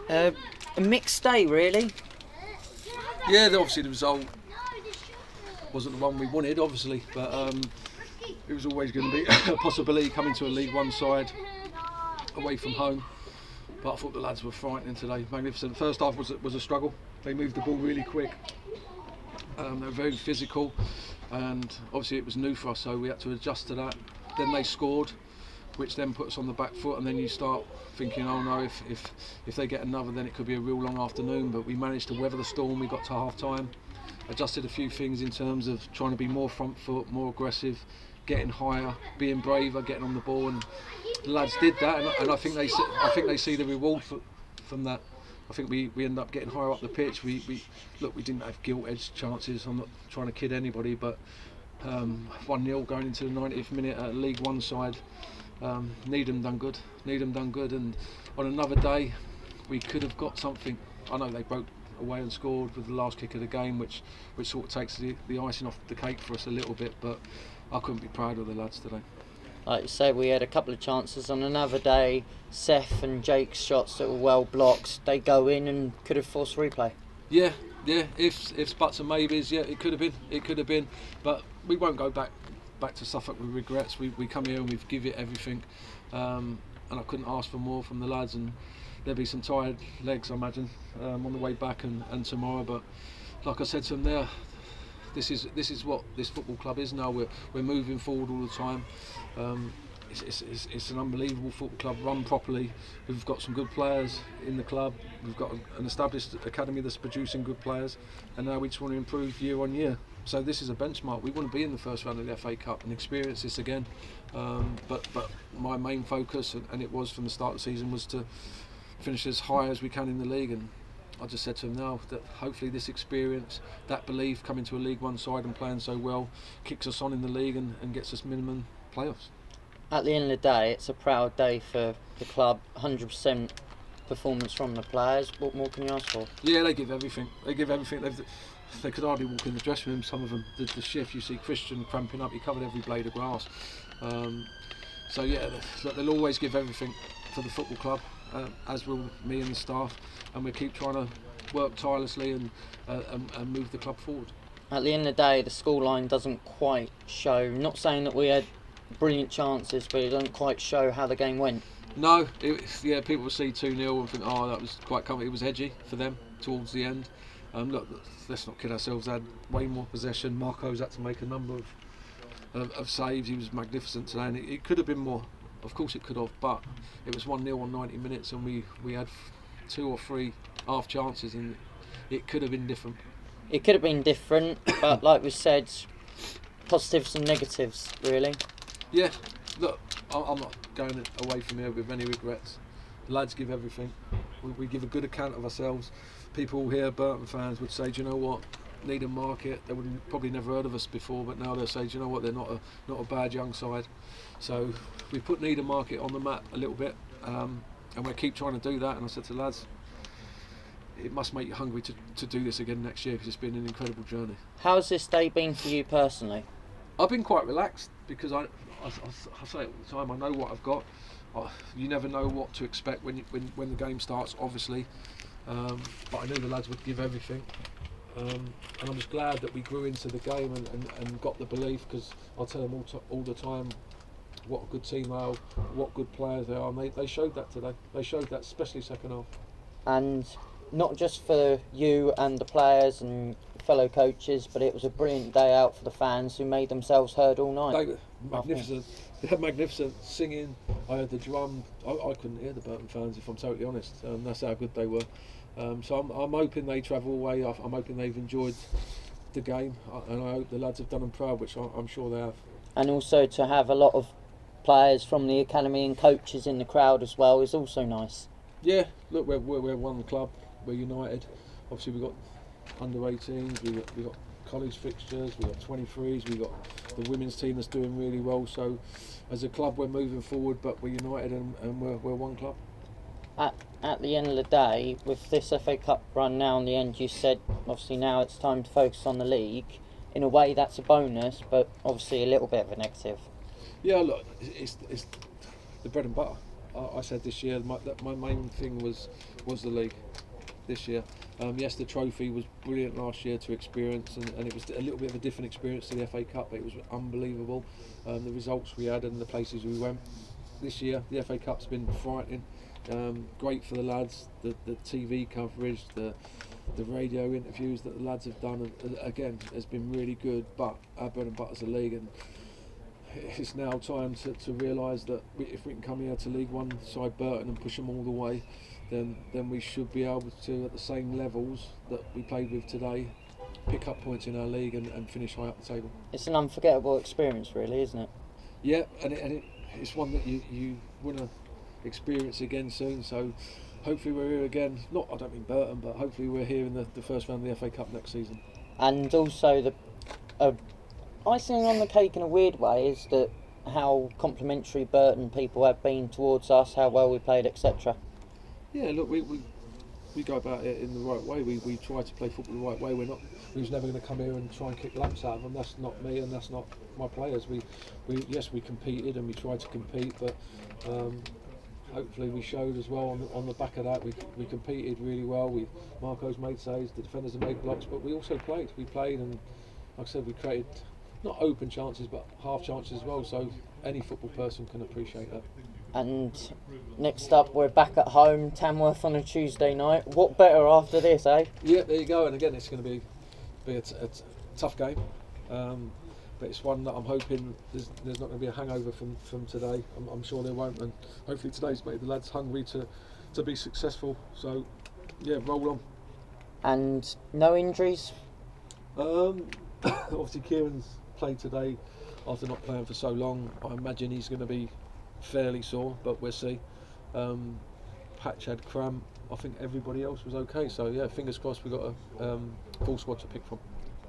A mixed day, really. Yeah, obviously the result wasn't the one we wanted, obviously, but it was always going to be a possibility coming to a League One side away from home. But I thought the lads were frightening today, magnificent. First half was a struggle. They moved the ball really quick. They were very physical, and obviously it was new for us, so we had to adjust to that. Then they scored, which then put us on the back foot, and then you start thinking, oh no, if they get another, then it could be a real long afternoon. But we managed to weather the storm. We got to half time, adjusted a few things in terms of trying to be more front foot, more aggressive, getting higher, being braver, getting on the ball, and the lads did that, and I think they see the reward from that. I think we end up getting higher up the pitch. We didn't have gilt-edged chances. I'm not trying to kid anybody, but 1-0 going into the 90th minute at a League One side. Needham done good, and on another day we could have got something. I know they broke away and scored with the last kick of the game, which sort of takes the icing off the cake for us a little bit, but I couldn't be proud of the lads today. Like you said, we had a couple of chances. On another day, Seth and Jake's shots that were well blocked, they go in and could have forced replay. Yeah, ifs, buts and maybes, yeah, it could have been, but we won't go back to Suffolk with regrets. We come here and we give it everything, and I couldn't ask for more from the lads, and there'll be some tired legs, I imagine, on the way back and tomorrow, but like I said to them there, this is what this football club is now. We're moving forward all the time. It's an unbelievable football club run properly. We've got some good players in the club. We've got an established academy that's producing good players, and now we just want to improve year on year. So this is a benchmark. We want to be in the first round of the FA Cup and experience this again. But my main focus, and it was from the start of the season, was to finish as high as we can in the league. And I just said to them now that hopefully this experience, that belief, coming to a League One side and playing so well, kicks us on in the league and gets us minimum playoffs. At the end of the day, it's a proud day for the club. 100% performance from the players. What more can you ask for? Yeah, they give everything. They could hardly walk in the dressing room. Some of them, the shift, you see Christian cramping up. He covered every blade of grass. So yeah, they'll always give everything for the football club, as will me and the staff, and we keep trying to work tirelessly and move the club forward. At the end of the day, the scoreline doesn't quite show. Not saying that we had brilliant chances, but it doesn't quite show how the game went. No, people will see 2-0 and think, oh, that was quite comfortable. It was edgy for them towards the end. Look, let's not kid ourselves. They had way more possession. Marco's had to make a number of saves. He was magnificent today, and it could have been more. Of course it could have, but it was 1-0 on 90 minutes, and we had 2 or 3 half chances, and it could have been different. It could have been different, but like we said, positives and negatives, really. Yeah, look, I'm not going away from here with any regrets. The lads give everything. We give a good account of ourselves. People here, Burton fans, would say, do you know what, Needham Market, they would probably never heard of us before, but now they'll say, do you know what, they're not a bad young side. So we put Needham Market on the map a little bit, and we'll keep trying to do that. And I said to the lads, it must make you hungry to do this again next year, because it's been an incredible journey. How's this day been for you personally? I've been quite relaxed, because I say it all the time, I know what I've got. You never know what to expect when the game starts, obviously, but I knew the lads would give everything, and I'm just glad that we grew into the game and got the belief, because I'll tell them all the time what a good team they are, what good players they are, and they showed that today. They showed that, especially second half. And not just for you and the players and fellow coaches, but it was a brilliant day out for the fans who made themselves heard all night. They were magnificent. They had magnificent singing. I heard the drum. I couldn't hear the Burton fans, if I'm totally honest. That's how good they were. So I'm hoping they travel away. I'm hoping they've enjoyed the game, and I hope the lads have done them proud, which I'm sure they have. And also to have a lot of players from the academy and coaches in the crowd as well is also nice. Yeah, look, we're one club. We're united. Obviously, we've got under 18s, we've got college fixtures, we've got 23s, we've got the women's team that's doing really well. So as a club, we're moving forward, but we're united and we're one club. At the end of the day, with this FA Cup run now in the end, you said obviously now it's time to focus on the league. In a way, that's a bonus, but obviously a little bit of a negative. Yeah, look, it's the bread and butter. I said this year that my main thing was the league this year. Yes, the trophy was brilliant last year to experience, and it was a little bit of a different experience to the FA Cup. It was unbelievable, the results we had and the places we went. This year, the FA Cup's been frightening. Great for the lads, the TV coverage, the radio interviews that the lads have done, again, has been really good. But our bread and butter's the league, and it's now time to realise that if we can come here to League One side Burton and push them all the way, then we should be able to, at the same levels that we played with today, pick up points in our league and finish high up the table. It's an unforgettable experience, really, isn't it? Yeah, and it's one that you want to experience again soon. So hopefully we're here again. I don't mean Burton, but hopefully we're here in the first round of the FA Cup next season. And also the icing on the cake in a weird way is that how complimentary Burton people have been towards us, how well we played, etc. Yeah, look, we go about it in the right way. We try to play football the right way. We was never going to come here and try and kick lamps out of them. That's not me, and that's not my players. Yes, we competed and we tried to compete, but hopefully we showed as well on the back of that. We competed really well. Marco's made saves, the defenders have made blocks, but we also played. We played, and like I said, we created not open chances but half chances as well. So any football person can appreciate that. And next up, we're back at home, Tamworth on a Tuesday night. What better after this, eh? Yeah, there you go. And again, it's going to be a tough game, but it's one that I'm hoping there's not going to be a hangover from today. I'm sure there won't, and hopefully today's made the lads hungry to be successful. So yeah, roll on. And no injuries? Obviously Keiran's played today after not playing for so long. I imagine he's going to be fairly sore, but we'll see. Patch had cramp. I think everybody else was okay, so yeah, fingers crossed we got a full squad to pick from.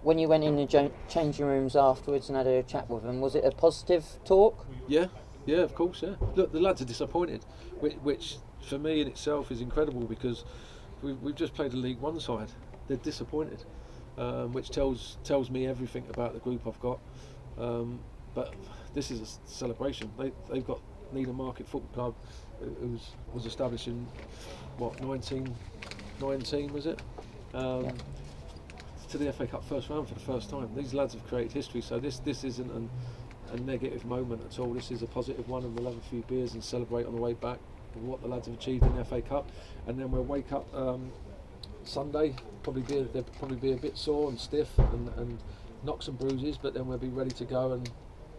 When you went in the changing rooms afterwards and had a chat with them, was it a positive talk? Yeah, of course, yeah. Look, the lads are disappointed, which for me in itself is incredible, because we've just played a League One side. They're disappointed, which tells me everything about the group I've got. But this is a celebration. They've got Needham Market Football Club, who was established in 1919, was it? Yeah. To the FA Cup first round for the first time. These lads have created history, so this isn't a negative moment at all. This is a positive one, and we'll have a few beers and celebrate on the way back with what the lads have achieved in the FA Cup. And then we'll wake up Sunday, they'll probably be a bit sore and stiff and knocks and bruises, but then we'll be ready to go and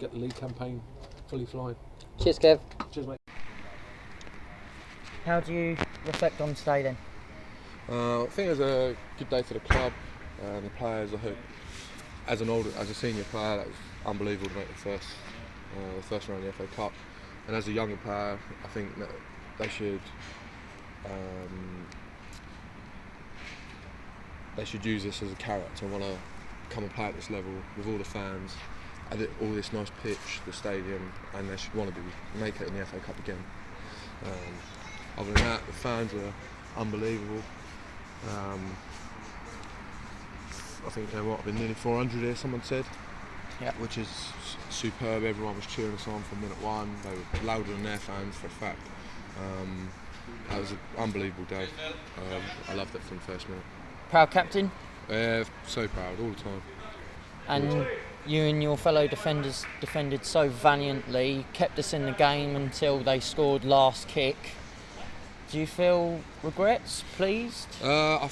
get the league campaign fully flying. Cheers, Kev. Cheers, mate. How do you reflect on today then? I think it was a good day for the club and the players. I hope, as a senior player, that was unbelievable to make the first round of the FA Cup. And as a younger player, I think that they should use this as a carrot to want to come and play at this level with all the fans, and all this nice pitch, the stadium, and they should want to make it in the FA Cup again. Other than that, the fans are unbelievable. I think there might have been nearly 400 here, someone said, yeah, which is superb. Everyone was cheering us on from minute one. They were louder than their fans, for a fact. That was an unbelievable day. I loved it from the first minute. Proud captain? So proud, all the time. And you and your fellow defenders defended so valiantly, kept us in the game until they scored last kick. Do you feel regrets, pleased? I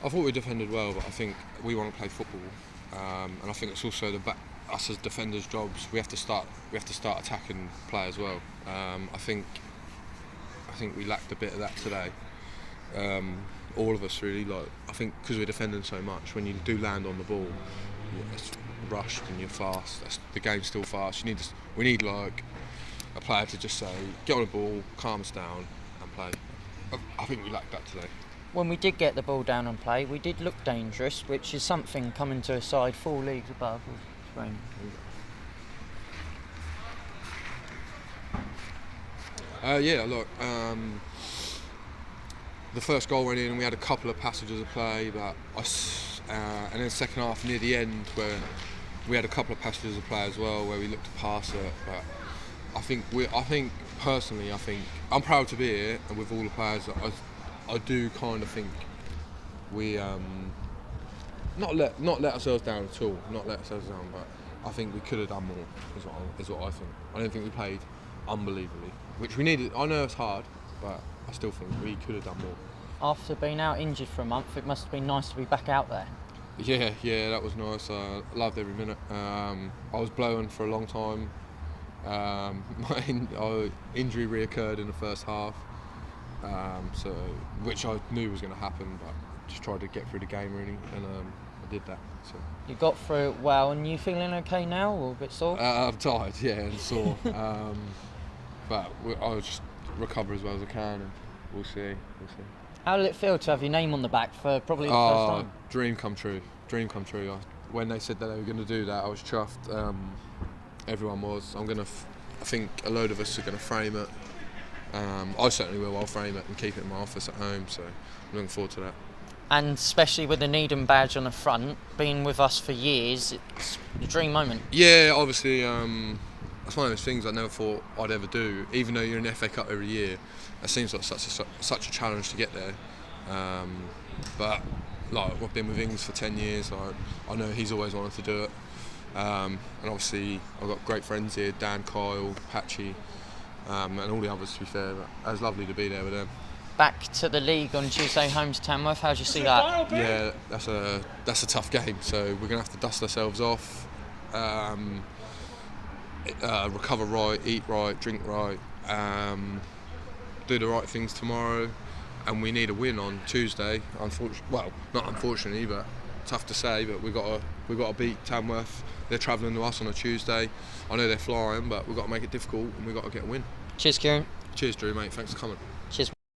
thought we defended well, but I think we want to play football, and I think it's also us as defenders' jobs. We have to start attacking play as well. I think we lacked a bit of that today. All of us really. I think because we're defending so much, when you do land on the ball, it's rushed and you're fast. The game's still fast. We need a player to just say, get on the ball, calm us down, and play. I think we lacked that today. When we did get the ball down and play, we did look dangerous, which is something coming to a side 4 leagues above. Yeah, look, the first goal went in and we had a couple of passages of play, but and then the second half near the end where we had a couple of passages of play as well where we looked to pass it, but I think personally, I'm proud to be here, and with all the players, I do kind of think we not let ourselves down at all, but I think we could have done more. Is what I think. I don't think we played unbelievably, which we needed. I know it's hard, but I still think we could have done more. After being out injured for a month, it must have been nice to be back out there. Yeah, that was nice. I loved every minute. I was blowing for a long time. My injury reoccurred in the first half, so which I knew was going to happen, but just tried to get through the game really, and I did that. So You got through it well, and you feeling okay now, or a bit sore? I'm tired, and sore, but I'll just recover as well as I can, and we'll see. How did it feel to have your name on the back for probably the first time? Dream come true. When they said that they were going to do that, I was chuffed. Everyone was. I think a load of us are going to frame it. I certainly will. I'll frame it and keep it in my office at home. So I'm looking forward to that. And especially with the Needham badge on the front, being with us for years, it's a dream moment. Yeah, obviously, that's one of those things I never thought I'd ever do. Even though you're in the FA Cup every year, it seems like such a challenge to get there. But like I've been with Ings for 10 years, I know he's always wanted to do it. And obviously I've got great friends here, Dan, Kyle, Patchy, and all the others to be fair. But it was lovely to be there with them. Back to the league on Tuesday, home to Tamworth. How do you see that? Yeah, that's a tough game. So we're going to have to dust ourselves off, recover right, eat right, drink right, do the right things tomorrow, and we need a win on Tuesday. Not unfortunately, but tough to say. But we've got to beat Tamworth. They're travelling to us on a Tuesday. I know they're flying, but we've got to make it difficult, and we've got to get a win. Cheers, Keiran. Cheers, Drew, mate. Thanks for coming. Cheers.